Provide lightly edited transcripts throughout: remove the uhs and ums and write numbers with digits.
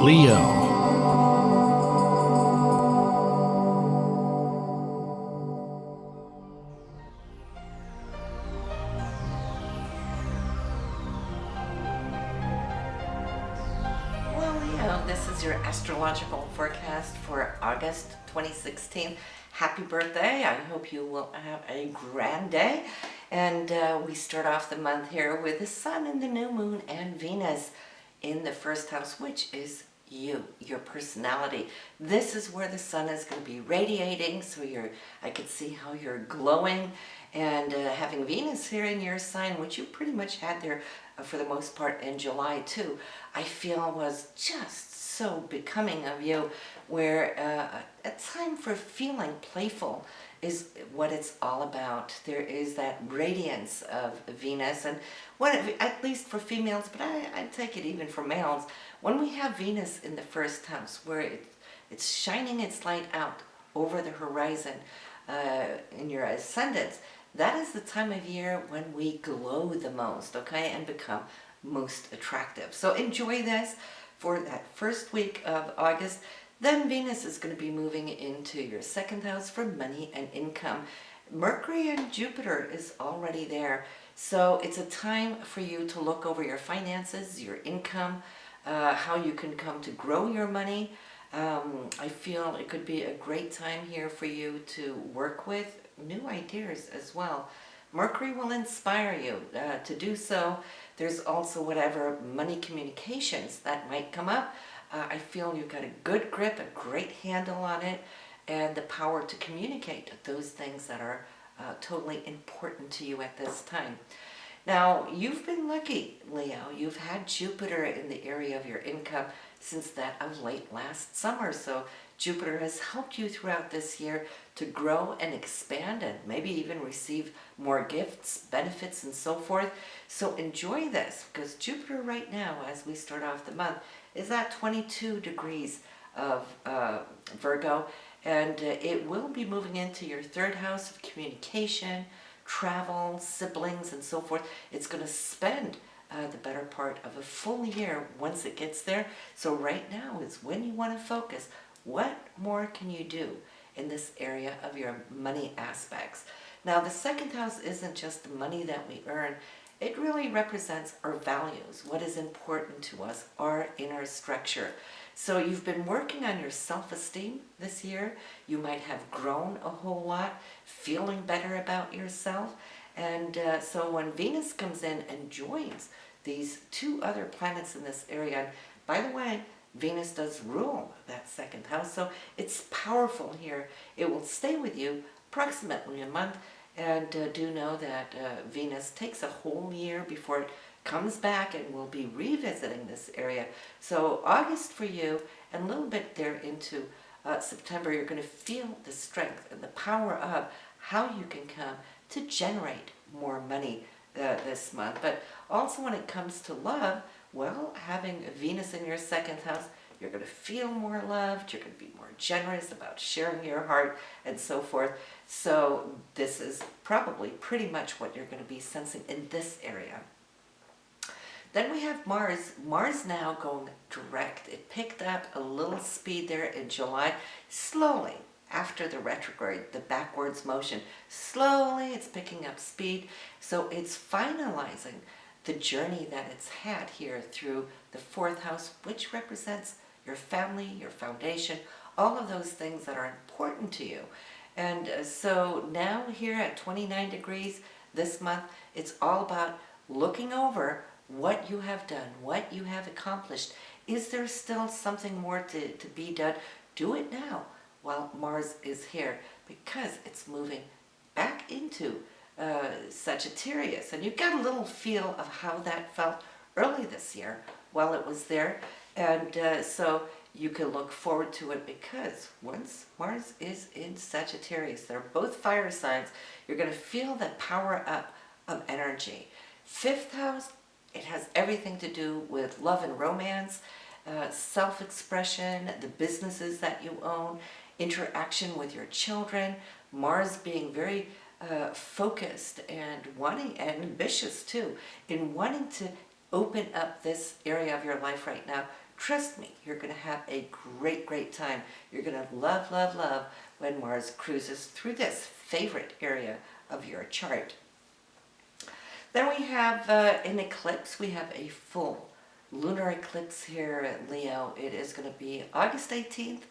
Leo. Well, Leo, this is your astrological forecast for August 2016. Happy birthday. I hope you will have a grand day. And we start off the month here with the sun and the new moon and Venus in the first house, which is you, your personality. This is where the sun is going to be radiating, so I could see how you're glowing, and having Venus here in your sign, which you pretty much had there for the most part in July too, I feel was just so becoming of you, where a time for feeling playful is what it's all about. There is that radiance of Venus, and at least for females, but I take it even for males, when we have Venus in the first house, where it's shining its light out over the horizon in your ascendant, that is the time of year when we glow the most, okay, and become most attractive. So enjoy this for that first week of August. Then Venus is going to be moving into your second house for money and income. Mercury and Jupiter is already there. So it's a time for you to look over your finances, your income, how you can come to grow your money. I feel it could be a great time here for you to work with new ideas as well. Mercury will inspire you to do so. There's also whatever money communications that might come up. I feel you've got a good grip, a great handle on it, and the power to communicate those things that are totally important to you at this time. Now, you've been lucky, Leo. You've had Jupiter in the area of your income since that of late last summer. So Jupiter has helped you throughout this year to grow and expand and maybe even receive more gifts, benefits, and so forth. So enjoy this, because Jupiter right now, as we start off the month, is at 22 degrees of Virgo, and it will be moving into your third house of communication, travel, siblings, and so forth. It's going to spend the better part of a full year once it gets there. So right now is when you want to focus. What more can you do in this area of your money aspects? Now, the second house isn't just the money that we earn. It really represents our values, what is important to us, our inner structure. So you've been working on your self-esteem this year. You might have grown a whole lot, feeling better about yourself. And so when Venus comes in and joins these two other planets in this area, and by the way, Venus does rule that second house, so it's powerful here. It will stay with you approximately a month, and do know that Venus takes a whole year before it comes back and will be revisiting this area. So August for you, and a little bit there into September, you're going to feel the strength and the power of how you can come to generate more money this month. But also when it comes to love, well, having Venus in your second house, you're going to feel more loved, you're going to be more generous about sharing your heart, and so forth. So this is probably pretty much what you're going to be sensing in this area. Then we have Mars. Mars now going direct. It picked up a little speed there in July, slowly after the retrograde, the backwards motion. Slowly it's picking up speed, so it's finalizing the journey that it's had here through the fourth house, which represents your family, your foundation, all of those things that are important to you. And so now here at 29 degrees this month, it's all about looking over what you have done, what you have accomplished. Is there still something more to be done? Do it now while Mars is here, because it's moving back into Sagittarius, and you got a little feel of how that felt early this year while it was there, and so you can look forward to it, because once Mars is in Sagittarius, they're both fire signs, you're going to feel the power up of energy. Fifth house, it has everything to do with love and romance, self-expression, the businesses that you own, interaction with your children, Mars being very focused and wanting, and ambitious too, in wanting to open up this area of your life right now Trust me, you're going to have a great time. You're going to love when Mars cruises through this favorite area of your chart. Then we have an eclipse. We have a full lunar eclipse here at Leo. It is going to be August 18th.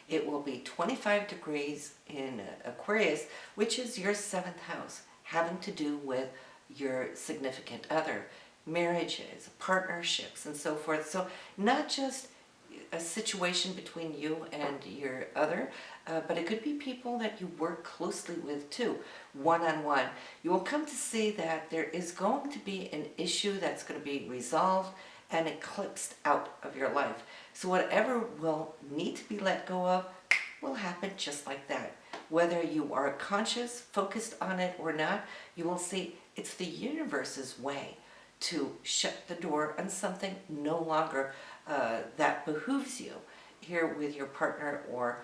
It will be 25 degrees in Aquarius, which is your 7th house, having to do with your significant other, marriages, partnerships, and so forth. So not just a situation between you and your other, but it could be people that you work closely with too, one-on-one. You will come to see that there is going to be an issue that's going to be resolved and eclipsed out of your life. So whatever will need to be let go of will happen just like that. Whether you are conscious, focused on it or not, you will see it's the universe's way to shut the door on something no longer that behooves you here with your partner or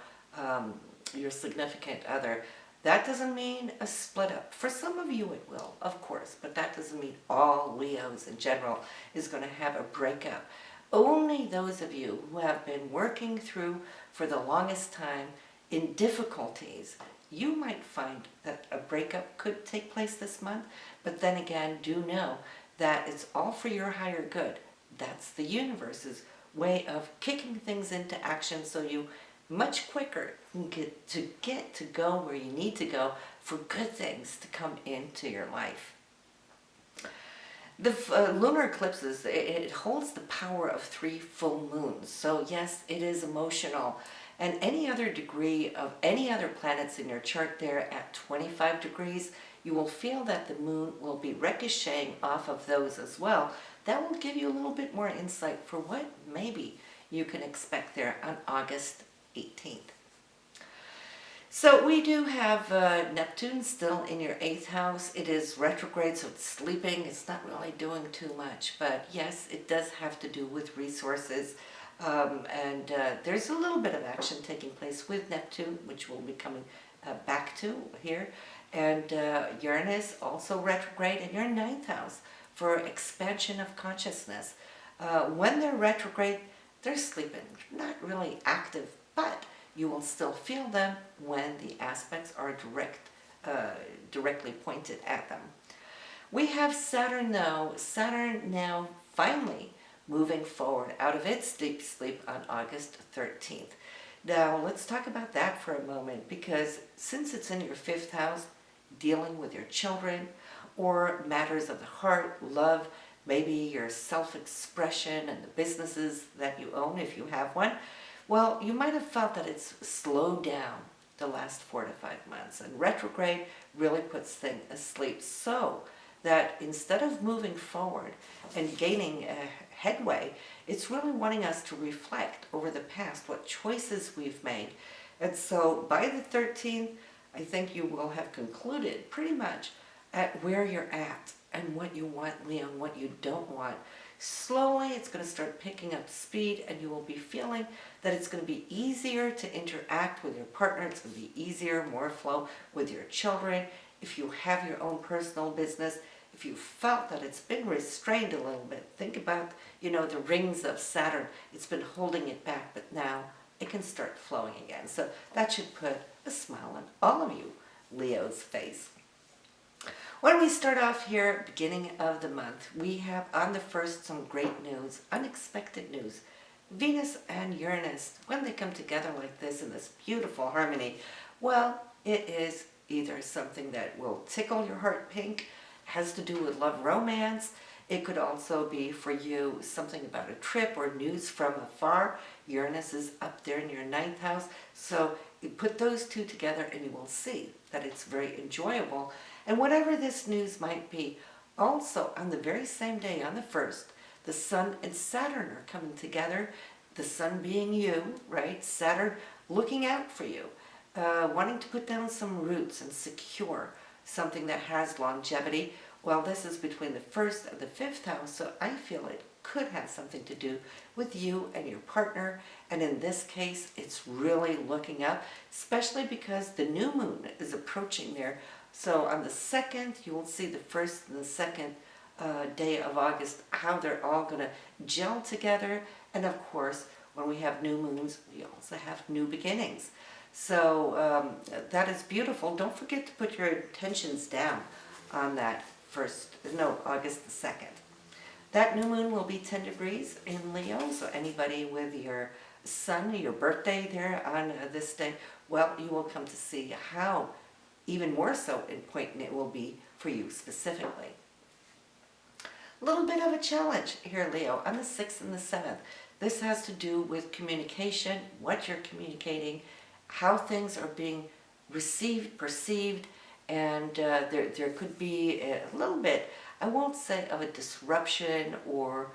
your significant other. That doesn't mean a split up. For some of you it will, of course, but that doesn't mean all Leos in general is going to have a breakup. Only those of you who have been working through for the longest time in difficulties, you might find that a breakup could take place this month, but then again, do know that it's all for your higher good. That's the universe's way of kicking things into action so you much quicker can get to go where you need to go for good things to come into your life. The lunar eclipses, it holds the power of 3 full moons. So yes, it is emotional. And any other degree of any other planets in your chart there at 25 degrees, you will feel that the moon will be ricocheting off of those as well. That will give you a little bit more insight for what maybe you can expect there on August 18th. So we do have Neptune still in your 8th house. It is retrograde, so it's sleeping. It's not really doing too much. But yes, it does have to do with resources. And there's a little bit of action taking place with Neptune, which we'll be coming back to here. And Uranus also retrograde in your 9th house for expansion of consciousness. When they're retrograde, they're sleeping, not really active, but you will still feel them when the aspects are directly pointed at them. We have Saturn though. Saturn now finally moving forward out of its deep sleep on August 13th. Now let's talk about that for a moment, because since it's in your 5th house, dealing with your children or matters of the heart, love, maybe your self-expression and the businesses that you own if you have one, well, you might have felt that it's slowed down the last 4 to 5 months, and retrograde really puts things asleep, so that instead of moving forward and gaining a headway, it's really wanting us to reflect over the past, what choices we've made. And so by the 13th, I think you will have concluded pretty much at where you're at and what you want, Leo, and what you don't want. Slowly, it's going to start picking up speed, and you will be feeling that it's going to be easier to interact with your partner. It's going to be easier, more flow with your children. If you have your own personal business, if you felt that it's been restrained a little bit, think about, the rings of Saturn. It's been holding it back, but now it can start flowing again. So that should put a smile on all of you, Leo's face. When we start off here, beginning of the month, we have on the 1st some great news, unexpected news. Venus and Uranus, when they come together like this in this beautiful harmony, well, it is either something that will tickle your heart pink, has to do with love, romance. It could also be for you something about a trip or news from afar. Uranus is up there in your 9th house. So you put those two together and you will see that it's very enjoyable. And whatever this news might be, also on the very same day, on the 1st, the Sun and Saturn are coming together. The Sun being you, right? Saturn looking out for you, wanting to put down some roots and secure something that has longevity. Well, this is between the 1st and the 5th house, so I feel it could have something to do with you and your partner. And in this case, it's really looking up, especially because the new moon is approaching there. So on the 2nd, you will see the 1st and the 2nd day of August, how they're all going to gel together. And of course, when we have new moons, we also have new beginnings. So that is beautiful. Don't forget to put your intentions down on that August the 2nd. That new moon will be 10 degrees in Leo, so anybody with your sun, your birthday there on this day, well, you will come to see how even more so important it will be for you specifically. A little bit of a challenge here, Leo, on the 6th and the 7th. This has to do with communication, what you're communicating, how things are being received, perceived, and there could be a little bit, I won't say of a disruption or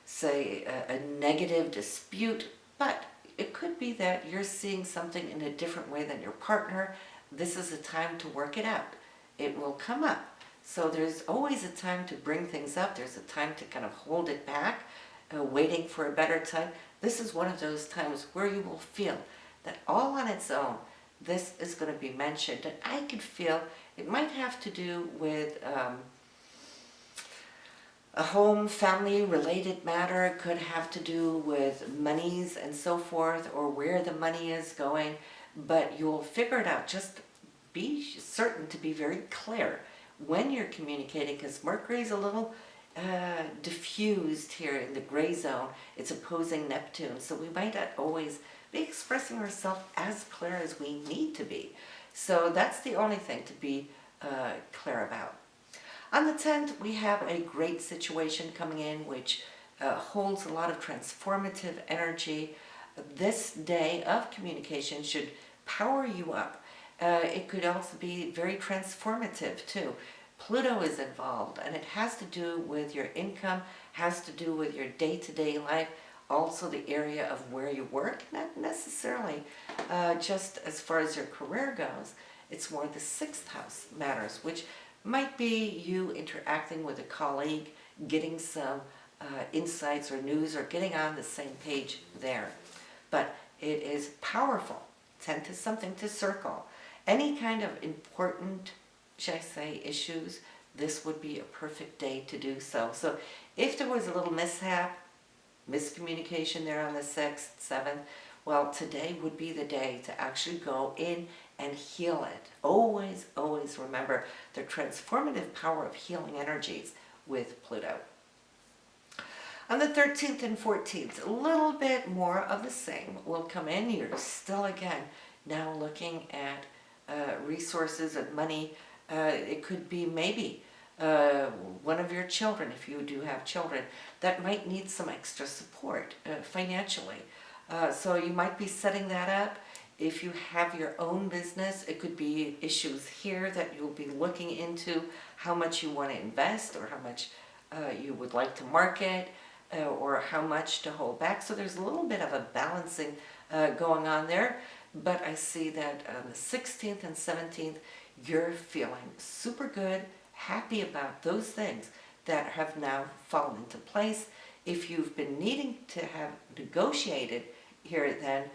say a negative dispute, but it could be that you're seeing something in a different way than your partner. This is a time to work it out. It will come up. So there's always a time to bring things up. There's a time to kind of hold it back, waiting for a better time. This is one of those times where you will feel that all on its own, this is going to be mentioned. And I could feel it might have to do with a home, family related matter. It could have to do with monies and so forth, or where the money is going. But you'll figure it out. Just be certain to be very clear when you're communicating, because Mercury's a little diffused here in the gray zone. It's opposing Neptune, so we might not always be expressing ourselves as clear as we need to be. So that's the only thing to be clear about. On the 10th, we have a great situation coming in, which holds a lot of transformative energy. This day of communication should power you up. It could also be very transformative too. Pluto is involved, and it has to do with your income, has to do with your day-to-day life, also the area of where you work, not necessarily just as far as your career goes. It's more the 6th house matters, which might be you interacting with a colleague, getting some insights or news, or getting on the same page there. But it is powerful. 10 to something to circle. Any kind of important, should I say, issues, this would be a perfect day to do so. So if there was a little mishap, miscommunication there on the 6th, 7th, well, today would be the day to actually go in and heal it. Always, always remember the transformative power of healing energies with Pluto. On the 13th and 14th, a little bit more of the same will come in. You're still, again, now looking at resources and money. It could be maybe one of your children, if you do have children, that might need some extra support financially. So you might be setting that up. If you have your own business, it could be issues here that you'll be looking into, how much you want to invest, or how much you would like to market, or how much to hold back. So there's a little bit of a balancing going on there. But I see that on the 16th and 17th, you're feeling super good, happy about those things that have now fallen into place. If you've been needing to have negotiated here then,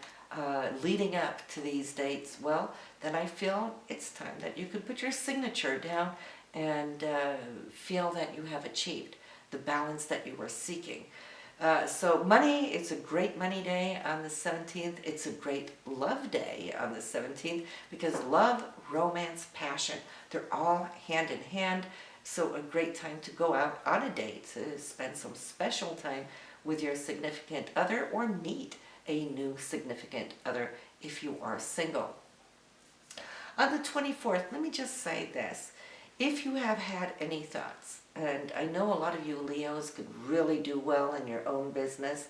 leading up to these dates, well, then I feel it's time that you could put your signature down and feel that you have achieved the balance that you were seeking. So money, it's a great money day on the 17th. It's a great love day on the 17th, because love, romance, passion, they're all hand in hand. So a great time to go out on a date, to spend some special time with your significant other, or meet a new significant other if you are single. On the 24th, let me just say this. If you have had any thoughts, and I know a lot of you Leos could really do well in your own business,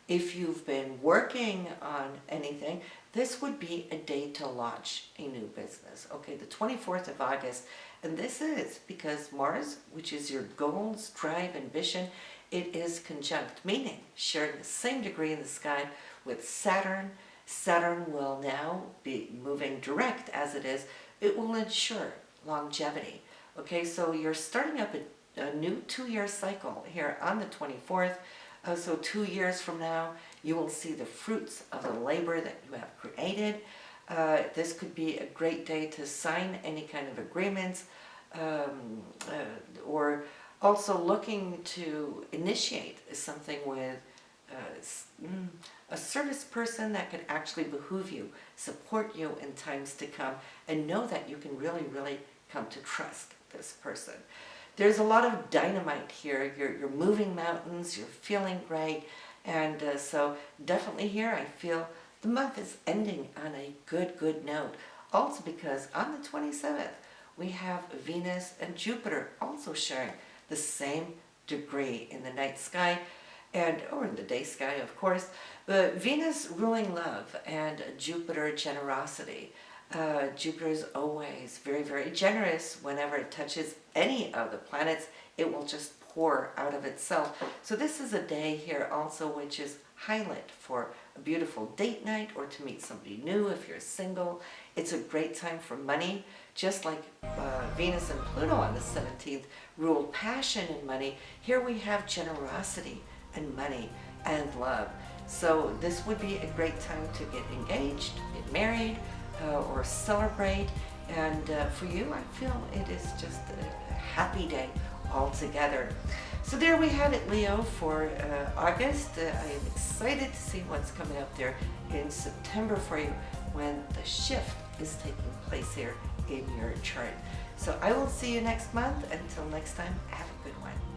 if you've been working on anything, this would be a day to launch a new business. Okay, the 24th of August, and this is because Mars, which is your goals, drive, ambition, it is conjunct, meaning sharing the same degree in the sky with Saturn. Saturn will now be moving direct as it is. It will ensure longevity. Okay, so you're starting up a new 2-year cycle here on the 24th. So 2 years from now, you will see the fruits of the labor that you have created. This could be a great day to sign any kind of agreements, or Also looking to initiate something with a service person that could actually behoove you, support you in times to come, and know that you can really, really come to trust this person. There's a lot of dynamite here. You're moving mountains, you're feeling great, and so definitely here I feel the month is ending on a good note. Also because on the 27th, we have Venus and Jupiter also sharing the same degree in the night sky, or in the day sky, of course. But Venus ruling love and Jupiter generosity. Jupiter is always very, very generous. Whenever it touches any of the planets, it will just pour out of itself. So this is a day here also which is highlight for a beautiful date night or to meet somebody new if you're single. It's a great time for money. Just like Venus and Pluto on the 17th ruled passion and money, here we have generosity and money and love. So this would be a great time to get engaged, get married, or celebrate. And for you, I feel it is just a happy day altogether. So there we have it, Leo, for August. I am excited to see what's coming up there in September for you when the shift is taking place here in your chart. So I will see you next month. Until next time, have a good one.